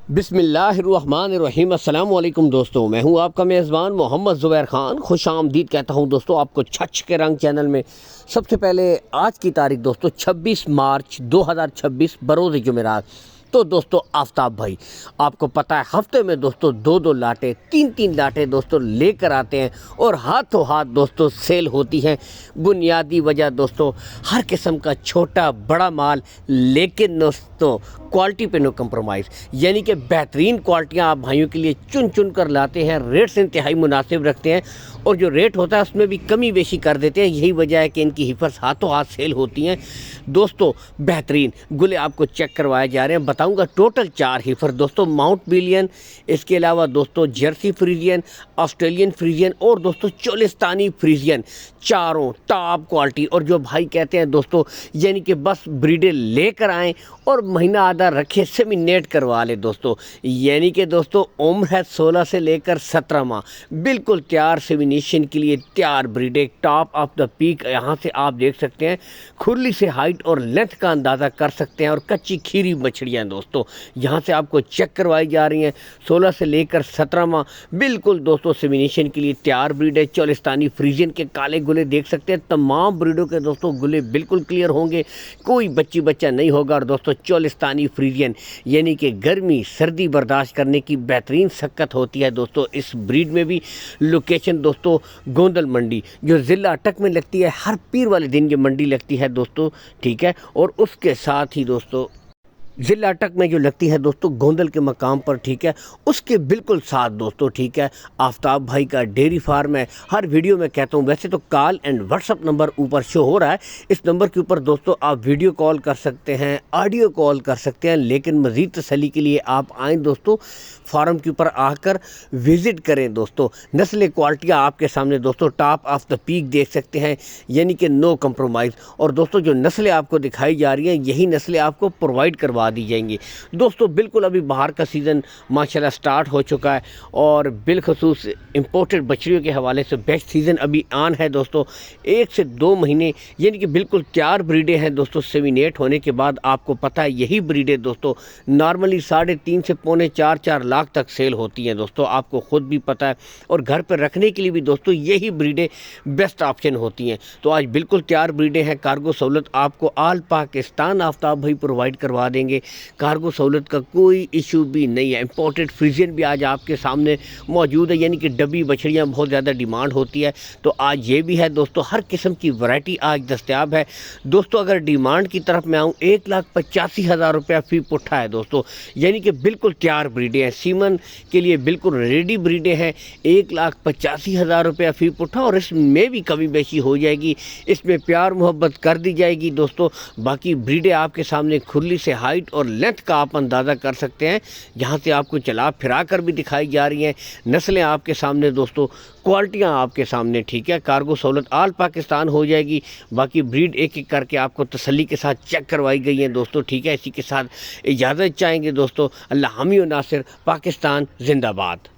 بسم اللہ الرحمن الرحیم۔ السلام علیکم دوستوں، میں ہوں آپ کا میزبان محمد زبیر خان۔ خوش آمدید کہتا ہوں دوستوں آپ کو چھچ کے رنگ چینل میں۔ سب سے پہلے آج کی تاریخ دوستوں 26 مارچ 2026 بروز جمعرات۔ تو دوستوں آفتاب بھائی آپ کو پتہ ہے ہفتے میں دوستوں دو لاٹیں تین لاٹیں دوستوں لے کر آتے ہیں اور ہاتھوں ہاتھ دوستوں سیل ہوتی ہیں۔ بنیادی وجہ دوستوں ہر قسم کا چھوٹا بڑا مال، لیکن دوستوں کوالٹی پہ نو کمپرومائز، یعنی کہ بہترین کوالٹیاں آپ بھائیوں کے لیے چن کر لاتے ہیں۔ ریٹس انتہائی مناسب رکھتے ہیں اور جو ریٹ ہوتا ہے اس میں بھی کمی بیشی کر دیتے ہیں۔ یہی وجہ ہے کہ ان کی حفظ ہاتھوں ہاتھ سیل ہوتی ہیں دوستوں۔ بہترین گلے آپ کو چیک کروائے جا رہے ہیں، بتاؤں گا ٹوٹل 4 حفر دوستوں: ماؤنٹ بلین، اس کے علاوہ دوستوں جرسی فریزین، آسٹریلین فریزین اور دوستوں چولستانی فریزین، چاروں ٹاپ کوالٹی۔ اور جو بھائی کہتے ہیں دوستوں یعنی کہ بس بریڈیں لے کر آئیں اور مہینہ آدھا رکھے سیمینیٹ کروا لے دوستوں، یعنی کہ دوستوں عمر ہے 16 سے لے کر 17 ماہ، بالکل تیار سیمینیشن کے لیے تیار بریڈیں ٹاپ آف دا پیک۔ یہاں سے آپ دیکھ سکتے ہیں کھرلی سے ہائٹ اور لینتھ کا اندازہ کر سکتے ہیں، اور کچی کھیری مچھلیاں دوستوں یہاں سے آپ کو چیک کروائی جا رہی ہیں۔ 16 سے لے کر 17 ماہ بالکل دوستوں سیمینیشن کے لیے تیار بریڈ ہے۔ چولستانی فریزین کے کالے گلے دیکھ سکتے ہیں، تمام بریڈوں کے دوستوں گلے بالکل کلیئر ہوں گے، کوئی بچہ نہیں ہوگا۔ اور دوستوں چولستانی فریزین یعنی کہ گرمی سردی برداشت کرنے کی بہترین سکت ہوتی ہے دوستوں اس بریڈ میں بھی۔ لوکیشن دوستوں گوندل منڈی جو ضلع اٹک میں لگتی ہے، ہر پیر والے دن یہ منڈی لگتی ہے دوستوں، ٹھیک ہے۔ اور اس کے ساتھ ہی دوستوں ضلع اٹک میں جو لگتی ہے دوستوں گوندل کے مقام پر، ٹھیک ہے، اس کے بالکل ساتھ دوستوں، ٹھیک ہے، آفتاب بھائی کا ڈیری فارم ہے۔ ہر ویڈیو میں کہتا ہوں، ویسے تو call and what's up number اوپر شو ہو رہا ہے، اس نمبر کے اوپر دوستوں آپ ویڈیو کال کر سکتے ہیں، آڈیو کال کر سکتے ہیں، لیکن مزید تسلی کے لیے آپ آئیں دوستوں، فارم کے اوپر آ کر وزٹ کریں دوستوں۔ نسل کوالٹیاں آپ کے سامنے دوستوں ٹاپ آف دا پیک دیکھ سکتے ہیں، یعنی کہ نو کمپرومائز۔ اور دوستوں جو نسلیں آپ کو دکھائی جا رہی ہیں یہی نسلیں آپ کو پرووائڈ کروا دی جائیں گی دوستوں۔ بالکل ابھی باہر کا سیزن ماشاءاللہ سٹارٹ ہو چکا ہے، اور بالخصوص امپورٹڈ بچڑیوں کے حوالے سے بیسٹ سیزن ابھی آن ہے دوستوں۔ 1 سے 2 مہینے یعنی کہ بالکل تیار بریڈیں ہیں دوستوں۔ سیمینیٹ ہونے کے بعد آپ کو پتہ ہے یہی بریڈیں دوستوں نارملی 3.5 سے پونے 4 لاکھ تک سیل ہوتی ہیں دوستوں، آپ کو خود بھی پتہ ہے۔ اور گھر پہ رکھنے کے لیے بھی دوستوں یہی بریڈیں بیسٹ آپشن ہوتی ہیں۔ تو آج بالکل تیار بریڈیں ہیں، کارگو سہولت آپ کو آل پاکستان آفتاب بھائی پرووائڈ کروا دیں گے، کارگو سہولت کا کوئی ایشو بھی نہیں ہے۔ امپورٹڈ فریزین بھی آج آپ کے سامنے موجود ہے، یعنی کہ ڈبی بچڑیاں بہت زیادہ ڈیمانڈ ہوتی ہے، تو آج یہ بھی ہے دوستوں۔ ہر قسم کی ورائٹی آج دستیاب ہے دوستوں۔ اگر ڈیمانڈ کی طرف میں آؤں 1,85,000 روپیہ فی پٹھا ہے دوستوں، یعنی کہ بالکل تیار بریڈیں ہیں، سیمن کے لیے بالکل ریڈی بریڈیں ہیں۔ 1,85,000 روپیہ فی پٹھا، اور اس میں بھی کمی بیشی ہو جائے گی، اس میں پیار محبت کر دی جائے گی دوستوں۔ باقی بریڈیں آپ کے سامنے کھرلی سے ہائٹ اور لینتھ کا آپ اندازہ کر سکتے ہیں، جہاں سے آپ کو چلا پھرا کر بھی دکھائی جا رہی ہیں۔ نسلیں آپ کے سامنے دوستوں، کوالٹیاں آپ کے سامنے، ٹھیک ہے۔ کارگو سہولت آل پاکستان ہو جائے گی، باقی بریڈ ایک ایک کر کے آپ کو تسلی کے ساتھ چیک کروائی گئی ہیں دوستوں، ٹھیک ہے۔ اسی کے ساتھ اجازت چاہیں گے دوستوں، اللہ حامی و ناصر، پاکستان زندہ باد۔